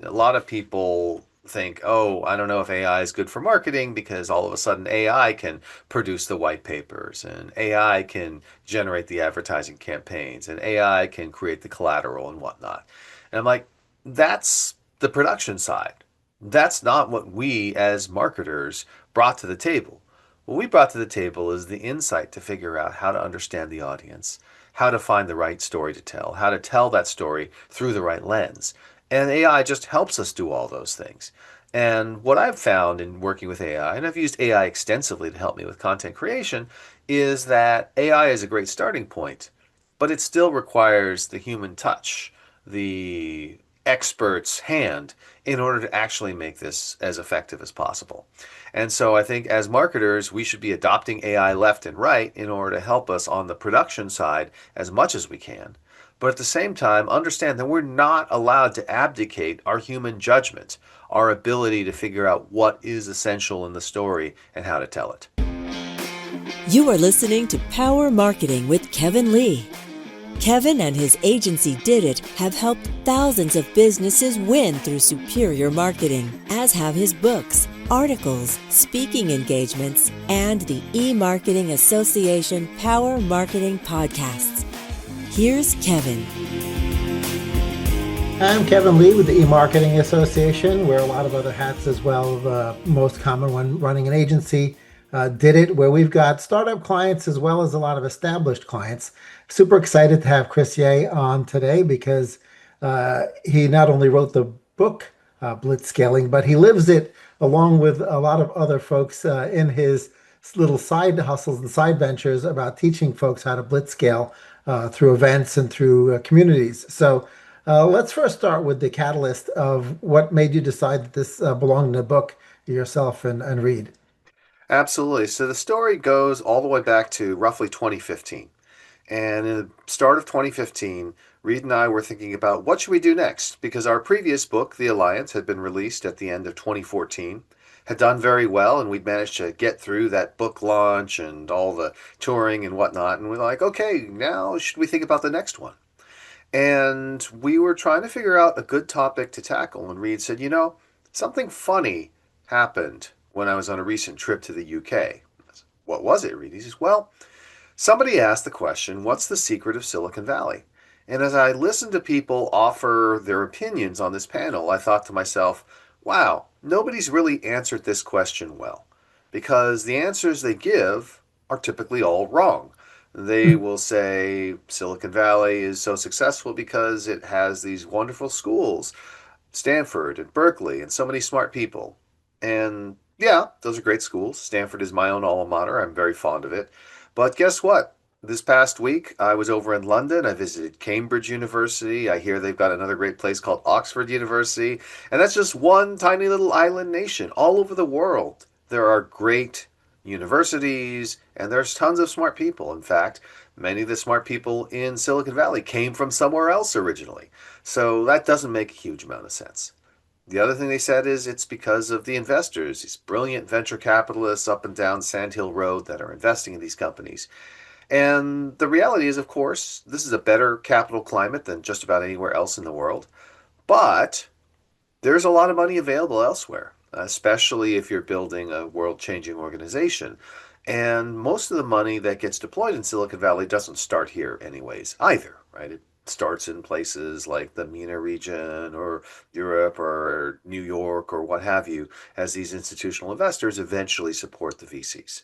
A lot of people think, oh, I don't know if AI is good for marketing because all of a sudden AI can produce the white papers and AI can generate the advertising campaigns and AI can create the collateral and whatnot. And I'm like, that's the production side. That's not what we as marketers brought to the table. What we brought to the table is the insight to figure out how to understand the audience, how to find the right story to tell, how to tell that story through the right lens. And AI just helps us do all those things. And what I've found in working with AI, and I've used AI extensively to help me with content creation, is that AI is a great starting point, but it still requires the human touch, the expert's hand in order to actually make this as effective as possible. And so I think as marketers, we should be adopting AI left and right in order to help us on the production side as much as we can. But at the same time, understand that we're not allowed to abdicate our human judgment, our ability to figure out what is essential in the story and how to tell it. You are listening to Power Marketing with Kevin Lee. Kevin and his agency Did It have helped thousands of businesses win through superior marketing, as have his books, articles, speaking engagements, and the E-Marketing Association Power Marketing podcasts. Here's Kevin. I'm Kevin Lee with the E-Marketing Association. Wear a lot of other hats as well. The most common one running an agency, Did It, where we've got startup clients as well as a lot of established clients. Super excited to have Chris Yeh on today because he not only wrote the book, Blitzscaling, but he lives it along with a lot of other folks in his little side hustles and side ventures about teaching folks how to blitzscale through events and through communities. So let's first start with the catalyst of what made you decide that this belonged in a book yourself and read. Absolutely. So the story goes all the way back to roughly 2015. And in the start of 2015, Reed and I were thinking about what should we do next? Because our previous book, The Alliance, had been released at the end of 2014, had done very well, and we'd managed to get through that book launch and all the touring and whatnot. And we're like, okay, now should we think about the next one? And we were trying to figure out a good topic to tackle. And Reed said, something funny happened when I was on a recent trip to the UK. Said, what was it, Reed? He says, well, somebody asked the question, what's the secret of Silicon Valley? And as I listened to people offer their opinions on this panel, I thought to myself, wow, nobody's really answered this question well. Because the answers they give are typically all wrong. They will say Silicon Valley is so successful because it has these wonderful schools, Stanford and Berkeley, and so many smart people. And yeah, those are great schools. Stanford is my own alma mater. I'm very fond of it. But guess what? This past week, I was over in London. I visited Cambridge University. I hear they've got another great place called Oxford University. And that's just one tiny little island nation. All over the world, there are great universities, and there's tons of smart people. In fact, many of the smart people in Silicon Valley came from somewhere else originally. So that doesn't make a huge amount of sense. The other thing they said is it's because of the investors, these brilliant venture capitalists up and down Sand Hill Road that are investing in these companies. And the reality is, of course, this is a better capital climate than just about anywhere else in the world. But there's a lot of money available elsewhere, especially if you're building a world changing organization. And most of the money that gets deployed in Silicon Valley doesn't start here, anyways, either, right? It starts in places like the MENA region or Europe or New York or what have you, as these institutional investors eventually support the VCs.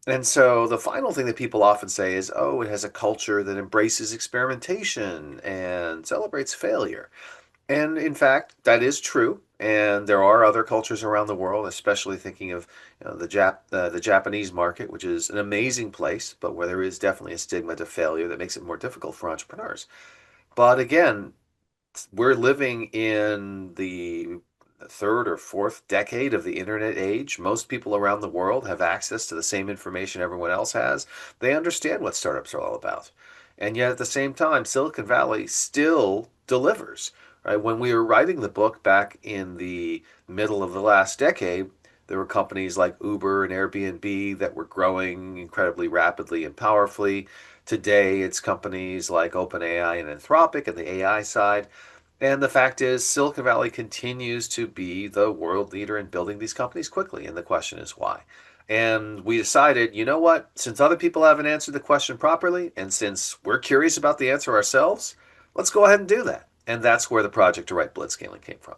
And so the final thing that people often say is, oh, it has a culture that embraces experimentation and celebrates failure. And in fact, that is true. And there are other cultures around the world, especially thinking of the Japanese market, which is an amazing place, but where there is definitely a stigma to failure that makes it more difficult for entrepreneurs. But again, we're living in the third or fourth decade of the internet age. Most people around the world have access to the same information everyone else has. They understand what startups are all about. And yet at the same time, Silicon Valley still delivers. Right? When we were writing the book back in the middle of the last decade, there were companies like Uber and Airbnb that were growing incredibly rapidly and powerfully. Today, it's companies like OpenAI and Anthropic and the AI side. And the fact is, Silicon Valley continues to be the world leader in building these companies quickly. And the question is why? And we decided, you know what? Since other people haven't answered the question properly, and since we're curious about the answer ourselves, let's go ahead and do that. And that's where the project to write Blitzscaling came from.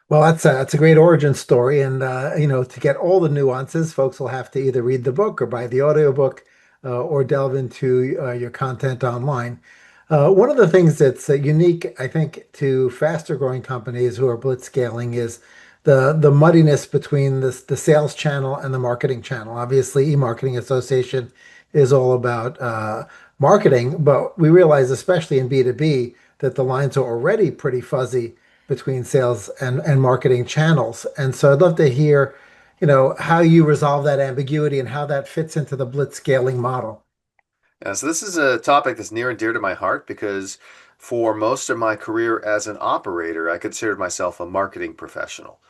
Well, that's a great origin story, and to get all the nuances, folks will have to either read the book or buy the audiobook, or delve into your content online. One of the things that's unique, I think, to faster growing companies who are blitzscaling is the muddiness between the sales channel and the marketing channel. Obviously, e-marketing association is all about marketing, but we realize, especially in B2B, that the lines are already pretty fuzzy between sales and marketing channels. And so I'd love to hear, how you resolve that ambiguity and how that fits into the blitz scaling model. So this is a topic that's near and dear to my heart because for most of my career as an operator, I considered myself a marketing professional.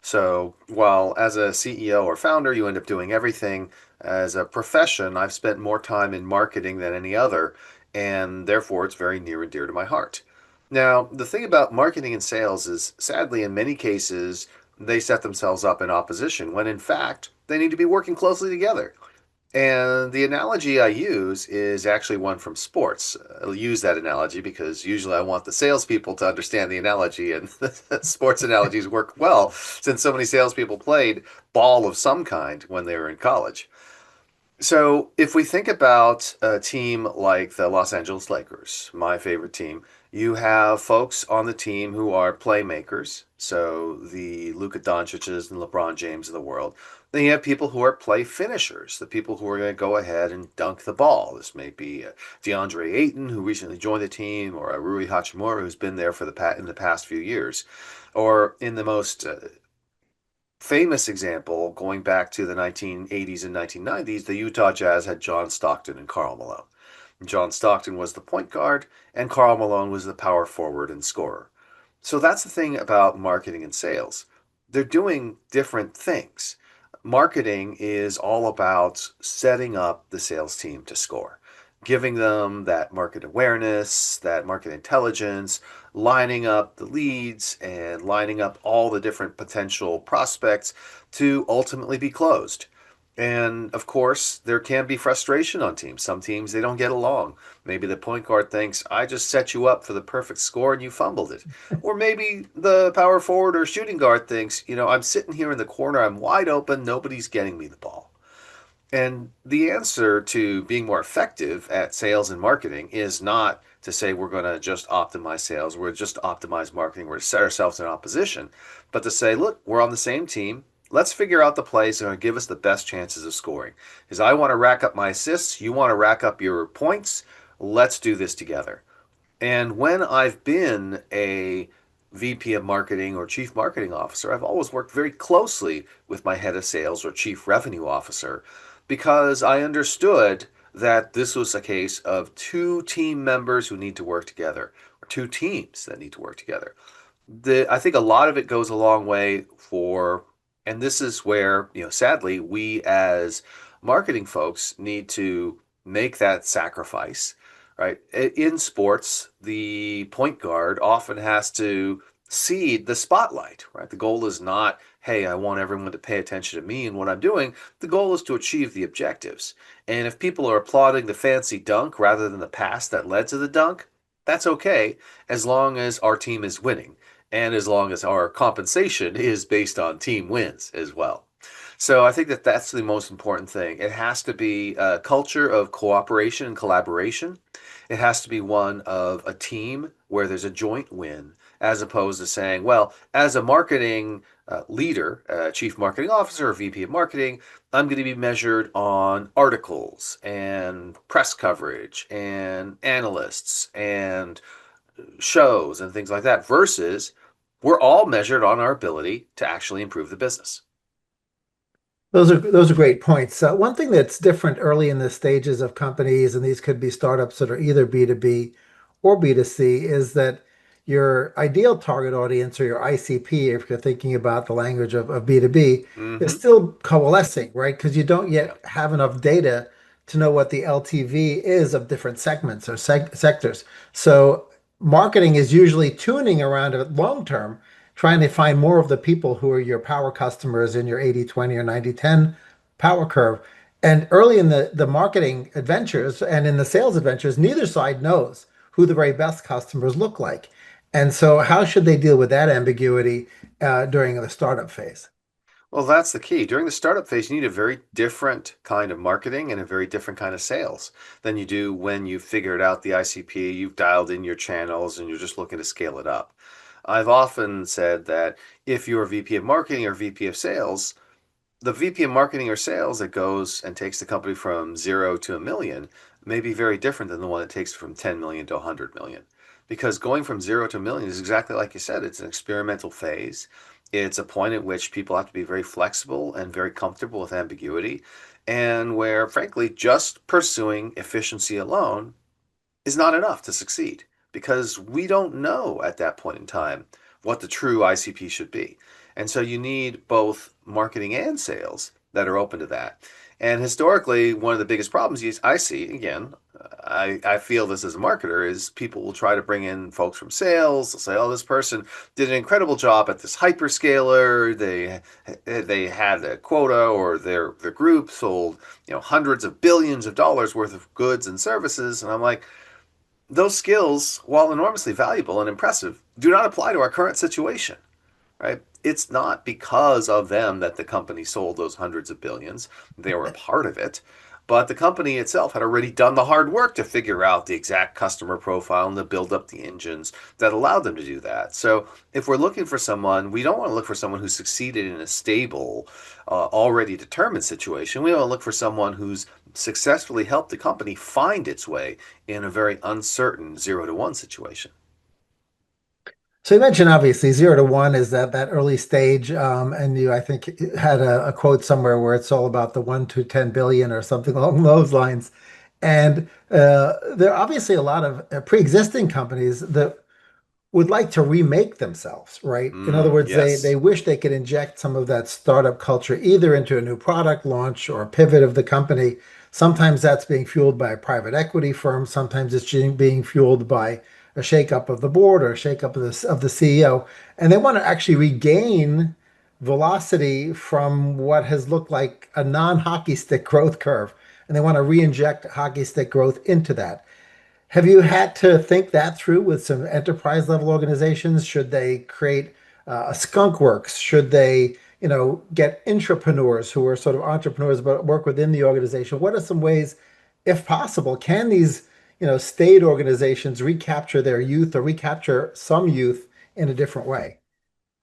So while as a CEO or founder, you end up doing everything, as a profession, I've spent more time in marketing than any other, and therefore it's very near and dear to my heart. Now, the thing about marketing and sales is, sadly, in many cases, they set themselves up in opposition when in fact they need to be working closely together. And the analogy I use is actually one from sports. I'll use that analogy because usually I want the salespeople to understand the analogy, and sports analogies work well since so many salespeople played ball of some kind when they were in college. So, if we think about a team like the Los Angeles Lakers, my favorite team, you have folks on the team who are playmakers. So, the Luka Doncic's and LeBron James of the world. Then you have people who are play finishers, the people who are going to go ahead and dunk the ball. This may be DeAndre Ayton, who recently joined the team, or a Rui Hachimura, who's been there for in the past few years, or in the most famous example, going back to the 1980s and 1990s, the Utah Jazz had John Stockton and Karl Malone. John Stockton was the point guard, and Karl Malone was the power forward and scorer. So that's the thing about marketing and sales. They're doing different things. Marketing is all about setting up the sales team to score, giving them that market awareness, that market intelligence, lining up the leads and lining up all the different potential prospects to ultimately be closed. And of course, there can be frustration on teams. Some teams, they don't get along. Maybe the point guard thinks, I just set you up for the perfect score and you fumbled it. Or maybe the power forward or shooting guard thinks, I'm sitting here in the corner, I'm wide open, nobody's getting me the ball. And the answer to being more effective at sales and marketing is not to say we're going to just optimize sales, we're just optimize marketing, we're to set ourselves in opposition, but to say, look, we're on the same team. Let's figure out the plays that are going to give us the best chances of scoring. Because I want to rack up my assists, you want to rack up your points. Let's do this together. And when I've been a VP of marketing or chief marketing officer, I've always worked very closely with my head of sales or chief revenue officer because I understood that this was a case of two team members who need to work together, or two teams that need to work together. I think a lot of it goes a long way for, and this is where, sadly, we as marketing folks need to make that sacrifice, right? In sports, the point guard often has to cede the spotlight, right? The goal is not, hey, I want everyone to pay attention to me and what I'm doing. The goal is to achieve the objectives. And if people are applauding the fancy dunk rather than the pass that led to the dunk, that's okay as long as our team is winning and as long as our compensation is based on team wins as well. So I think that that's the most important thing. It has to be a culture of cooperation and collaboration. It has to be one of a team where there's a joint win, as opposed to saying, well, as a marketing leader, chief marketing officer, or VP of marketing, I'm going to be measured on articles and press coverage and analysts and shows and things like that, versus we're all measured on our ability to actually improve the business. Those are great points. One thing that's different early in the stages of companies, and these could be startups that are either B2B or B2C, is that your ideal target audience or your ICP, if you're thinking about the language of B2B, is Mm-hmm. still coalescing, right? Because you don't Yeah. yet have enough data to know what the LTV is of different segments or sectors. So marketing is usually tuning around it long term, trying to find more of the people who are your power customers in your 80/20 or 90/10 power curve. And early in the marketing adventures and in the sales adventures, neither side knows who the very best customers look like. And so, how should they deal with that ambiguity during the startup phase? Well, that's the key. During the startup phase, you need a very different kind of marketing and a very different kind of sales than you do when you've figured out the ICP, you've dialed in your channels, and you're just looking to scale it up. I've often said that if you're a VP of marketing or VP of sales, the VP of marketing or sales that goes and takes the company from 0 to 1 million may be very different than the one that takes from 10 million to 100 million. Because going from 0 to 1 million is exactly like you said, it's an experimental phase. It's a point at which people have to be very flexible and very comfortable with ambiguity, and where, frankly, just pursuing efficiency alone is not enough to succeed because we don't know at that point in time what the true ICP should be. And so you need both marketing and sales that are open to that. And historically, one of the biggest problems I see, again, I feel this as a marketer, is people will try to bring in folks from sales. They'll say, oh, this person did an incredible job at this hyperscaler. They had a quota, or their group sold, hundreds of billions of dollars worth of goods and services. And I'm like, those skills, while enormously valuable and impressive, do not apply to our current situation, right? It's not because of them that the company sold those hundreds of billions. They were a part of it. But the company itself had already done the hard work to figure out the exact customer profile and to build up the engines that allowed them to do that. So if we're looking for someone, we don't want to look for someone who succeeded in a stable, already determined situation. We want to look for someone who's successfully helped the company find its way in a very uncertain 0 to 1 situation. So you mentioned obviously 0 to 1 is that early stage, and you I think had a quote somewhere where it's all about the 1 to 10 billion or something along those lines. And there are obviously a lot of pre-existing companies that would like to remake themselves, right? In other words, they Yes. wish they could inject some of that startup culture either into a new product launch or a pivot of the company. Sometimes that's being fueled by a private equity firm. Sometimes it's being fueled by a shakeup of the board or a shakeup of the CEO. And they want to actually regain velocity from what has looked like a non-hockey stick growth curve. And they want to re-inject hockey stick growth into that. Have you had to think that through with some enterprise level organizations? Should they create a skunk works? Should they, get intrapreneurs who are sort of entrepreneurs but work within the organization? What are some ways, if possible, can these, state organizations recapture their youth or recapture some youth in a different way?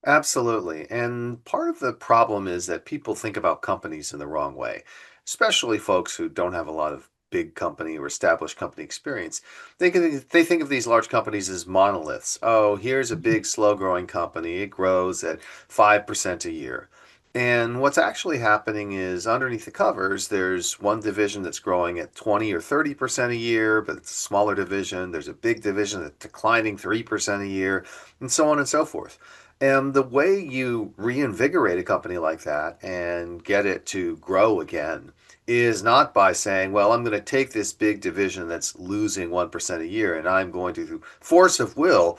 Absolutely. And part of the problem is that people think about companies in the wrong way, especially folks who don't have a lot of big company or established company experience. They think of these large companies as monoliths. Oh, here's a big, slow growing company. It grows at 5% a year. And what's actually happening is underneath the covers, there's one division that's growing at 20 or 30% a year, but it's a smaller division. There's a big division that's declining 3% a year, and so on and so forth. And the way you reinvigorate a company like that and get it to grow again is not by saying, well, I'm going to take this big division that's losing 1% a year and I'm going to, through force of will,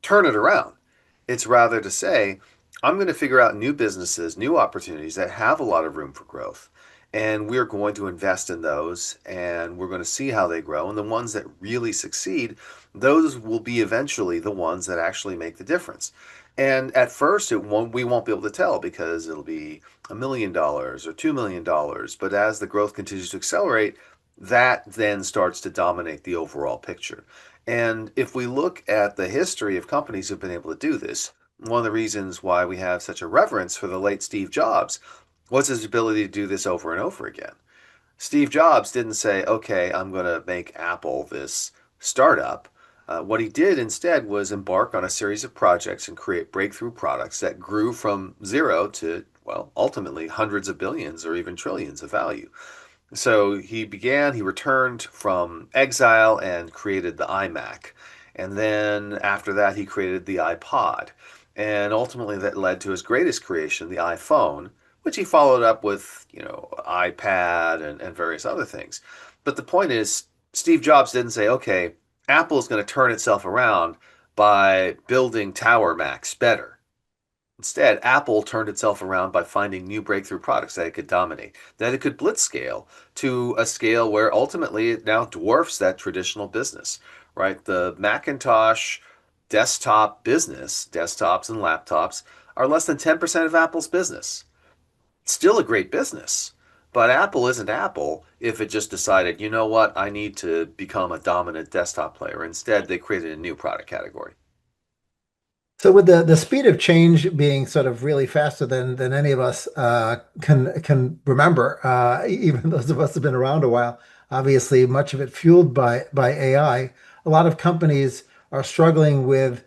turn it around. It's rather to say, I'm going to figure out new businesses, new opportunities that have a lot of room for growth. And we're going to invest in those and we're going to see how they grow. And the ones that really succeed, those will be eventually the ones that actually make the difference. And at first, we won't be able to tell because it'll be $1 million or $2 million. But as the growth continues to accelerate, that then starts to dominate the overall picture. And if we look at the history of companies who've been able to do this, one of the reasons why we have such a reverence for the late Steve Jobs was his ability to do this over and over again. Steve Jobs didn't say, okay, I'm going to make Apple this startup. What he did instead was embark on a series of projects and create breakthrough products that grew from zero to, well, ultimately hundreds of billions or even trillions of value. So he returned from exile and created the iMac. And then after that, he created the iPod. And ultimately, that led to his greatest creation, the iPhone, which he followed up with, iPad and various other things. But the point is, Steve Jobs didn't say, okay, Apple is going to turn itself around by building Tower Macs better. Instead, Apple turned itself around by finding new breakthrough products that it could dominate, that it could blitz scale to a scale where ultimately it now dwarfs that traditional business, right? The Macintosh desktop business, desktops and laptops, are less than 10% of Apple's business. Still a great business, but Apple isn't Apple if it just decided, you know what, I need to become a dominant desktop player. Instead, they created a new product category. So with the speed of change being sort of really faster than any of us can remember, even those of us who've been around a while, obviously much of it fueled by AI, a lot of companies are struggling with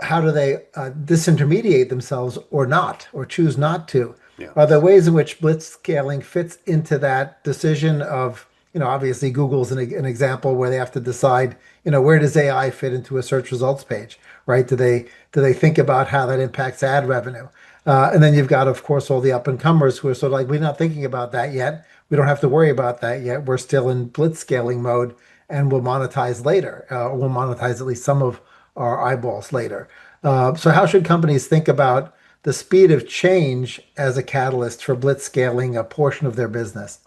how do they disintermediate themselves or not, or choose not to? Yeah. Are there ways in which blitz scaling fits into that decision of, obviously Google's an example where they have to decide, where does AI fit into a search results page, right? Do they think about how that impacts ad revenue? And then you've got, of course, all the up and comers who are sort of like, we're not thinking about that yet. We don't have to worry about that yet. We're still in blitz scaling mode and we'll monetize later. Or we'll monetize at least some of our eyeballs later. So how should companies think about the speed of change as a catalyst for blitz scaling a portion of their business?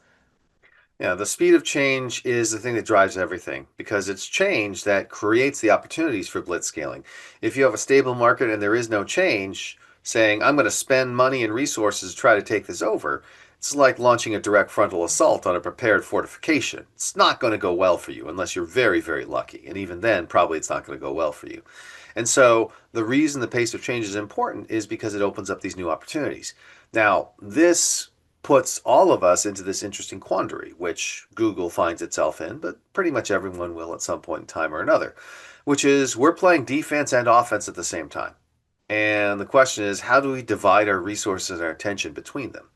Yeah, the speed of change is the thing that drives everything because it's change that creates the opportunities for blitz scaling. If you have a stable market and there is no change, saying, I'm going to spend money and resources to try to take this over, it's like launching a direct frontal assault on a prepared fortification. It's not going to go well for you unless you're very, very lucky. And even then, probably it's not going to go well for you. And so the reason the pace of change is important is because it opens up these new opportunities. Now, this puts all of us into this interesting quandary, which Google finds itself in, but pretty much everyone will at some point in time or another, which is we're playing defense and offense at the same time. And the question is, how do we divide our resources and our attention between them?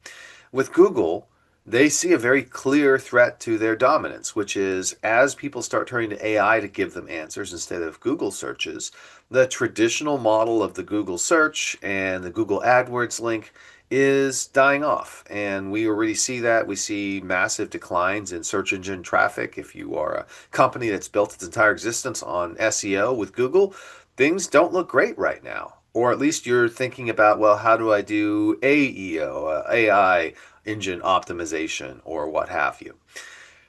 With Google, they see a very clear threat to their dominance, which is as people start turning to AI to give them answers instead of Google searches, the traditional model of the Google search and the Google AdWords link is dying off. And we already see that. We see massive declines in search engine traffic. If you are a company that's built its entire existence on SEO with Google, things don't look great right now. Or at least you're thinking about, well, how do I do AEO, AI engine optimization, or what have you.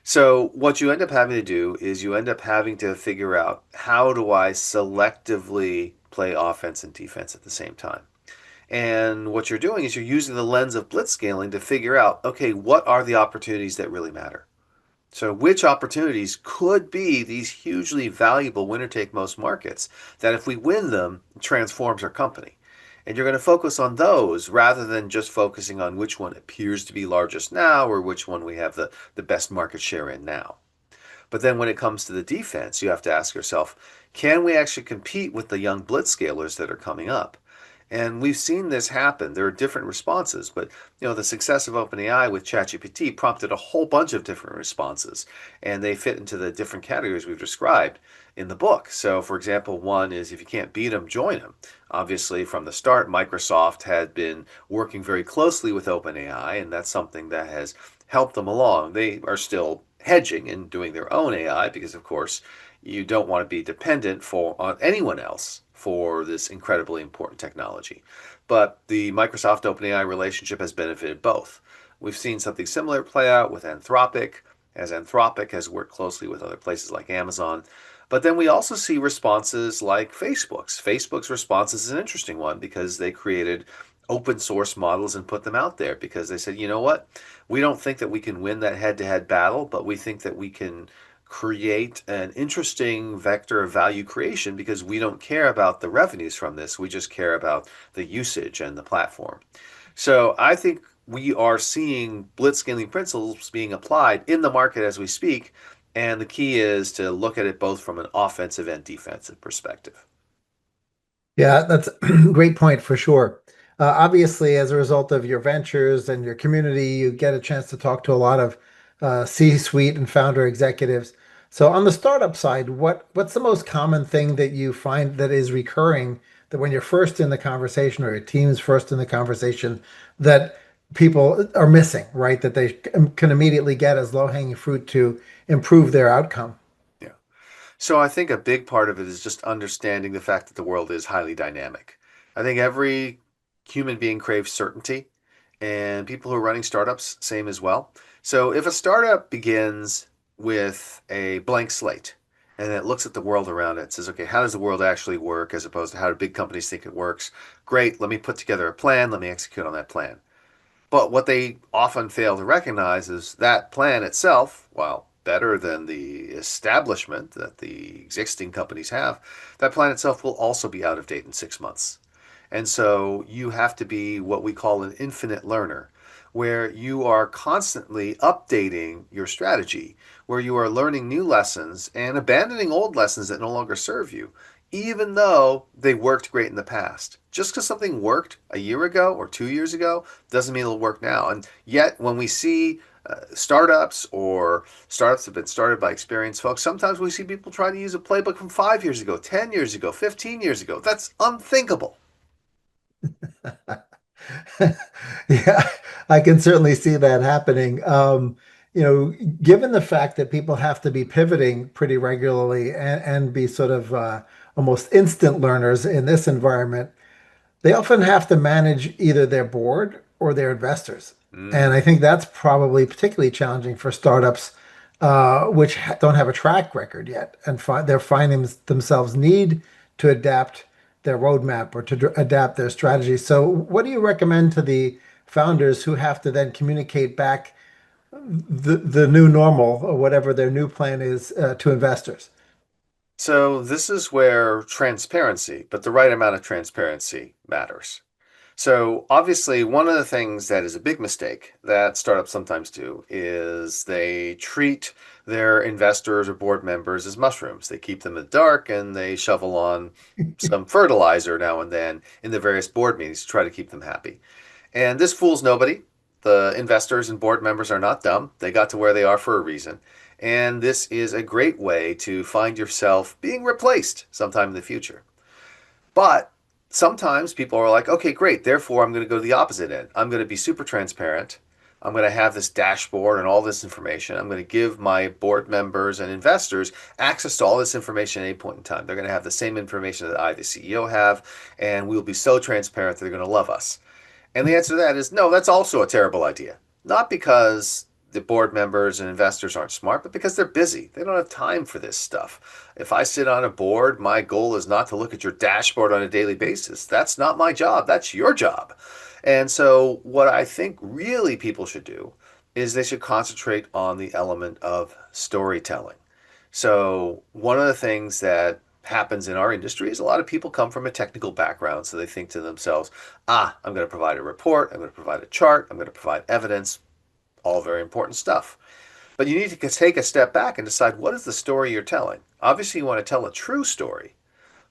So, what you end up having to do is you end up having to figure out how do I selectively play offense and defense at the same time. And what you're doing is you're using the lens of blitzscaling to figure out, okay, what are the opportunities that really matter? So, which opportunities could be these hugely valuable winner take most markets that if we win them, transforms our company? And you're going to focus on those rather than just focusing on which one appears to be largest now or which one we have the best market share in now. But then when it comes to the defense, you have to ask yourself, can we actually compete with the young blitzscalers that are coming up? And we've seen this happen. There are different responses, but the success of OpenAI with ChatGPT prompted a whole bunch of different responses, and they fit into the different categories we've described in the book. So, for example, one is if you can't beat them, join them. Obviously, from the start, Microsoft had been working very closely with OpenAI, and that's something that has helped them along. They are still hedging and doing their own AI because, of course, you don't want to be dependent on anyone else for this incredibly important technology. But the Microsoft OpenAI relationship has benefited both. We've seen something similar play out with Anthropic, as Anthropic has worked closely with other places like Amazon. But then we also see responses like Facebook's. Facebook's response is an interesting one because they created open source models and put them out there because they said, you know what? We don't think that we can win that head to head battle, but we think that we can create an interesting vector of value creation because we don't care about the revenues from this. We just care about the usage and the platform. So I think we are seeing blitzscaling principles being applied in the market as we speak. And the key is to look at it both from an offensive and defensive perspective. Yeah, that's a great point for sure. Obviously, as a result of your ventures and your community, you get a chance to talk to a lot of C-suite and founder executives. So, on the startup side, what's the most common thing that you find that is recurring that when you're first in the conversation or your team's first in the conversation that people are missing, right? That they can immediately get as low-hanging fruit to improve their outcome? Yeah. So I think a big part of it is just understanding the fact that the world is highly dynamic. I think every human being craves certainty, and people who are running startups, same as well. So if a startup begins with a blank slate and it looks at the world around it and says, okay, how does the world actually work as opposed to how do big companies think it works? Great, let me put together a plan, let me execute on that plan. But what they often fail to recognize is that plan itself, while better than the establishment that the existing companies have, that plan itself will also be out of date in 6 months. And so you have to be what we call an infinite learner, where you are constantly updating your strategy, where you are learning new lessons and abandoning old lessons that no longer serve you, even though they worked great in the past. Just because something worked a year ago or 2 years ago doesn't mean it'll work now. And yet, when we see startups or startups that have been started by experienced folks, sometimes we see people trying to use a playbook from 5 years ago, 10 years ago, 15 years ago. That's unthinkable. Yeah, I can certainly see that happening. Given the fact that people have to be pivoting pretty regularly and be sort of almost instant learners in this environment, they often have to manage either their board or their investors. And Mm. I think that's probably particularly challenging for startups which don't have a track record yet. And they're finding themselves need to adapt their roadmap or to adapt their strategy. So, what do you recommend to the founders who have to then communicate back the new normal or whatever their new plan is to investors? So, this is where transparency, but the right amount of transparency matters. So, obviously, one of the things that is a big mistake that startups sometimes do is they treat their investors or board members as mushrooms. They keep them in the dark and they shovel on some fertilizer now and then in the various board meetings to try to keep them happy. And this fools nobody. The investors and board members are not dumb. They got to where they are for a reason. And this is a great way to find yourself being replaced sometime in the future. But sometimes people are like, okay, great. Therefore, I'm going to go to the opposite end. I'm going to be super transparent. I'm going to have this dashboard and all this information. I'm going to give my board members and investors access to all this information at any point in time. They're going to have the same information that I, the CEO, have, and we'll be so transparent that they're going to love us. And the answer to that is no, that's also a terrible idea. Not because the board members and investors aren't smart, but because they're busy. They don't have time for this stuff. If I sit on a board, my goal is not to look at your dashboard on a daily basis. That's not my job. That's your job. And so, what I think really people should do is they should concentrate on the element of storytelling. So, one of the things that happens in our industry is a lot of people come from a technical background. So they think to themselves, I'm going to provide a report, I'm going to provide a chart, I'm going to provide evidence, all very important stuff. But you need to take a step back and decide what is the story you're telling. Obviously, you want to tell a true story,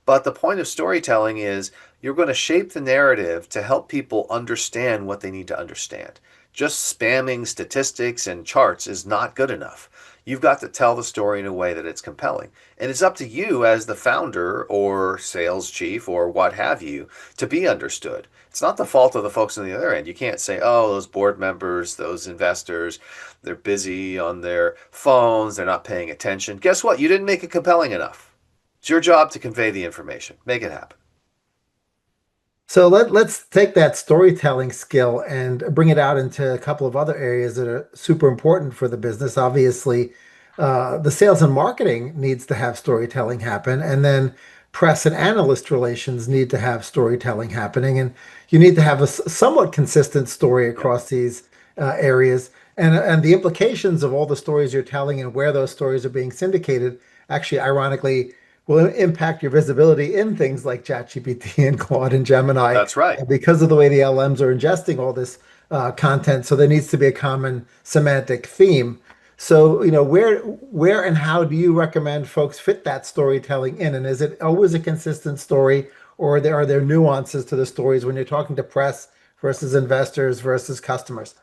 but the point of storytelling is you're going to shape the narrative to help people understand what they need to understand. Just spamming statistics and charts is not good enough. You've got to tell the story in a way that it's compelling. And it's up to you as the founder or sales chief or what have you to be understood. It's not the fault of the folks on the other end. You can't say, oh, those board members, those investors, they're busy on their phones, they're not paying attention. Guess what? You didn't make it compelling enough. It's your job to convey the information. Make it happen. So let's take that storytelling skill and bring it out into a couple of other areas that are super important for the business. Obviously, the sales and marketing needs to have storytelling happen, and then press and analyst relations need to have storytelling happening, and you need to have a somewhat consistent story Yep. across these areas, and the implications of all the stories you're telling and where those stories are being syndicated actually, ironically, will impact your visibility in things like ChatGPT and Claude and Gemini That's right. because of the way the LMs are ingesting all this content. So there needs to be a common semantic theme. So, where and how do you recommend folks fit that storytelling in? And is it always a consistent story, or are there nuances to the stories when you're talking to press versus investors versus customers?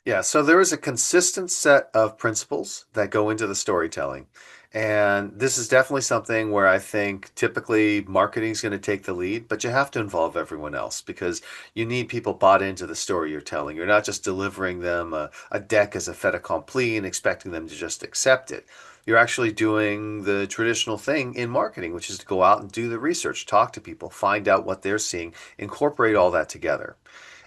Yeah, so there is a consistent set of principles that go into the storytelling. And this is definitely something where I think typically marketing is going to take the lead, but you have to involve everyone else because you need people bought into the story you're telling. You're not just delivering them a deck as a fait accompli and expecting them to just accept it. You're actually doing the traditional thing in marketing, which is to go out and do the research, talk to people, find out what they're seeing, incorporate all that together.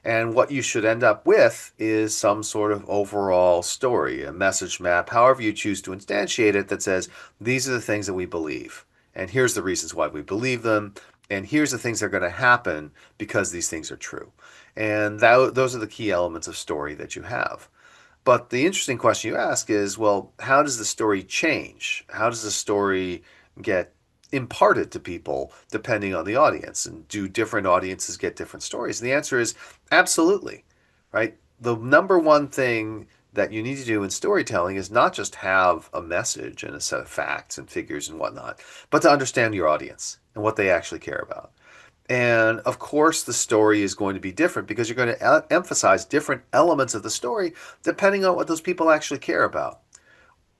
And what you should end up with is some sort of overall story, a message map, however you choose to instantiate it, that says, these are the things that we believe. And here's the reasons why we believe them. And here's the things that are going to happen because these things are true. And those are the key elements of story that you have. But the interesting question you ask is, well, how does the story change? How does the story get imparted to people depending on the audience? And do different audiences get different stories? And the answer is absolutely, right? The number one thing that you need to do in storytelling is not just have a message and a set of facts and figures and whatnot, but to understand your audience and what they actually care about. And of course, the story is going to be different because you're going to emphasize different elements of the story depending on what those people actually care about.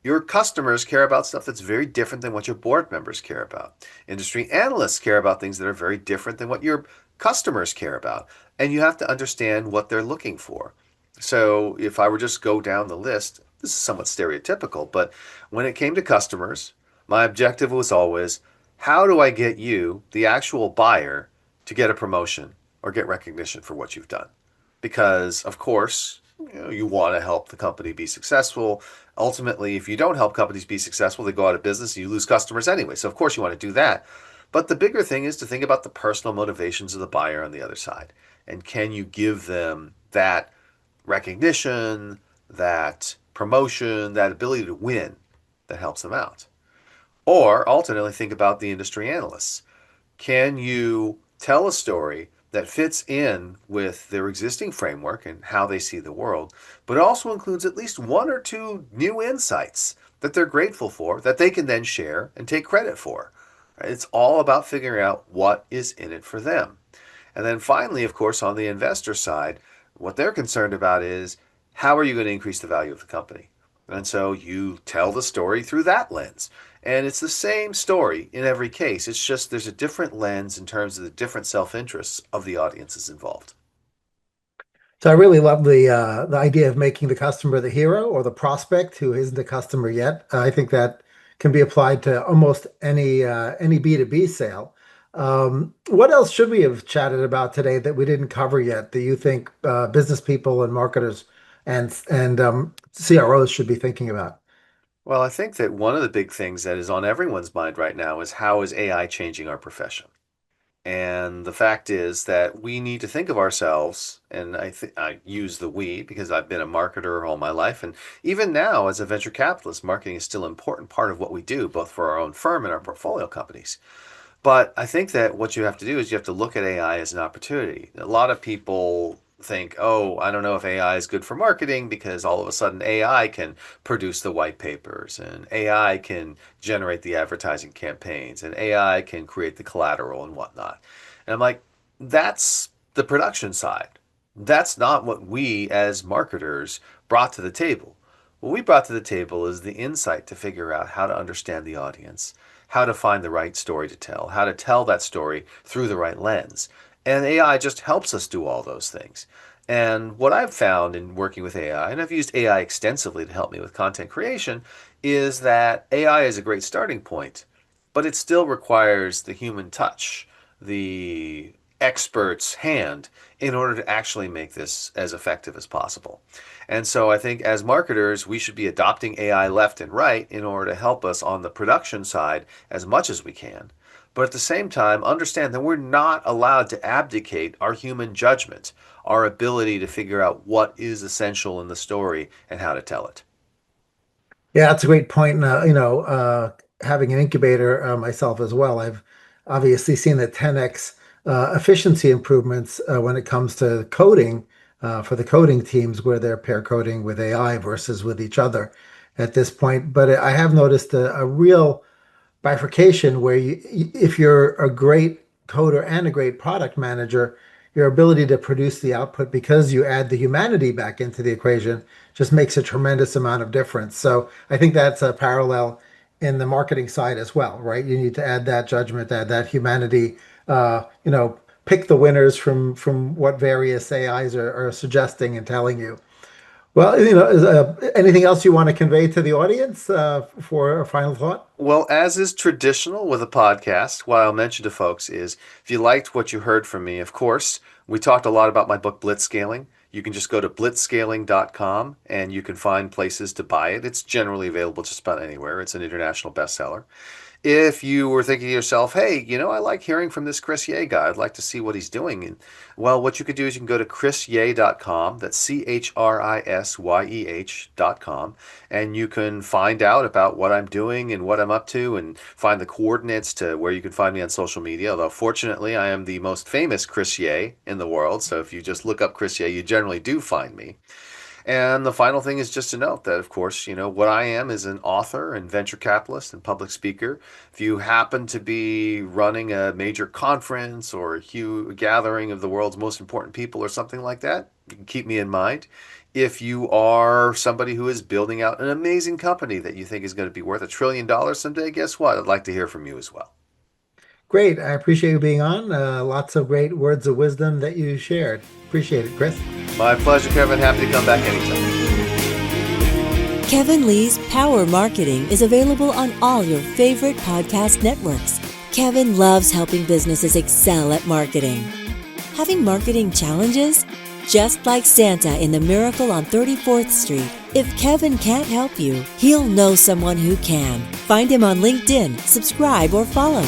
Your customers care about stuff that's very different than what your board members care about. Industry analysts care about things that are very different than what your customers care about. And you have to understand what they're looking for. So if I were just go down the list, this is somewhat stereotypical, but when it came to customers, my objective was always, how do I get you, the actual buyer, to get a promotion or get recognition for what you've done? Because, of course, you want to help the company be successful. Ultimately, if you don't help companies be successful, they go out of business and you lose customers anyway. So, of course, you want to do that. But the bigger thing is to think about the personal motivations of the buyer on the other side. And can you give them that recognition, that promotion, that ability to win that helps them out? Or alternately, think about the industry analysts. Can you tell a story that fits in with their existing framework and how they see the world, but also includes at least one or two new insights that they're grateful for that they can then share and take credit for? It's all about figuring out what is in it for them. And then finally, of course, on the investor side, what they're concerned about is, how are you going to increase the value of the company? And so you tell the story through that lens. And it's the same story in every case. It's just there's a different lens in terms of the different self interests of the audiences involved. So I really love the idea of making the customer the hero or the prospect who isn't a customer yet. I think that can be applied to almost any B2B sale. What else should we have chatted about today that we didn't cover yet that you think business people and marketers and CROs should be thinking about? Well, I think that one of the big things that is on everyone's mind right now is, how is AI changing our profession? And the fact is that we need to think of ourselves, and I use the we because I've been a marketer all my life, and even now as a venture capitalist, marketing is still an important part of what we do, both for our own firm and our portfolio companies. But I think that what you have to do is you have to look at AI as an opportunity. A lot of people think, oh, I don't know if AI is good for marketing because all of a sudden AI can produce the white papers and AI can generate the advertising campaigns and AI can create the collateral and whatnot. And I'm like, that's the production side. That's not what we as marketers brought to the table. What we brought to the table is the insight to figure out how to understand the audience, how to find the right story to tell, how to tell that story through the right lens. And AI just helps us do all those things. And what I've found in working with AI, and I've used AI extensively to help me with content creation, is that AI is a great starting point, but it still requires the human touch, the expert's hand, in order to actually make this as effective as possible. And so I think as marketers, we should be adopting AI left and right in order to help us on the production side as much as we can. But at the same time, understand that we're not allowed to abdicate our human judgment, our ability to figure out what is essential in the story and how to tell it. Yeah, that's a great point. And, having an incubator myself as well, I've obviously seen the 10x efficiency improvements when it comes to coding for the coding teams where they're pair coding with AI versus with each other at this point. But I have noticed a real bifurcation where if you're a great coder and a great product manager, your ability to produce the output because you add the humanity back into the equation just makes a tremendous amount of difference. So I think that's a parallel in the marketing side as well, right? You need to add that judgment, add that humanity, pick the winners from what various AIs are suggesting and telling you. Well, anything else you want to convey to the audience for a final thought? Well, as is traditional with a podcast, what I'll mention to folks is if you liked what you heard from me, of course, we talked a lot about my book, Blitzscaling. You can just go to blitzscaling.com and you can find places to buy it. It's generally available just about anywhere. It's an international bestseller. If you were thinking to yourself, hey, I like hearing from this Chris Yeh guy. I'd like to see what he's doing. And well, what you could do is you can go to chrisyeh.com. That's CHRISYEH.com. And you can find out about what I'm doing and what I'm up to and find the coordinates to where you can find me on social media. Although fortunately, I am the most famous Chris Yeh in the world. So if you just look up Chris Yeh, you generally do find me. And the final thing is just to note that, of course, what I am is an author and venture capitalist and public speaker. If you happen to be running a major conference or a huge gathering of the world's most important people or something like that, you can keep me in mind. If you are somebody who is building out an amazing company that you think is going to be worth $1 trillion someday, guess what? I'd like to hear from you as well. Great. I appreciate you being on. Lots of great words of wisdom that you shared. Appreciate it, Chris. My pleasure, Kevin. Happy to come back anytime. Kevin Lee's Power Marketing is available on all your favorite podcast networks. Kevin loves helping businesses excel at marketing. Having marketing challenges? Just like Santa in The Miracle on 34th Street, if Kevin can't help you, he'll know someone who can. Find him on LinkedIn, subscribe, or follow.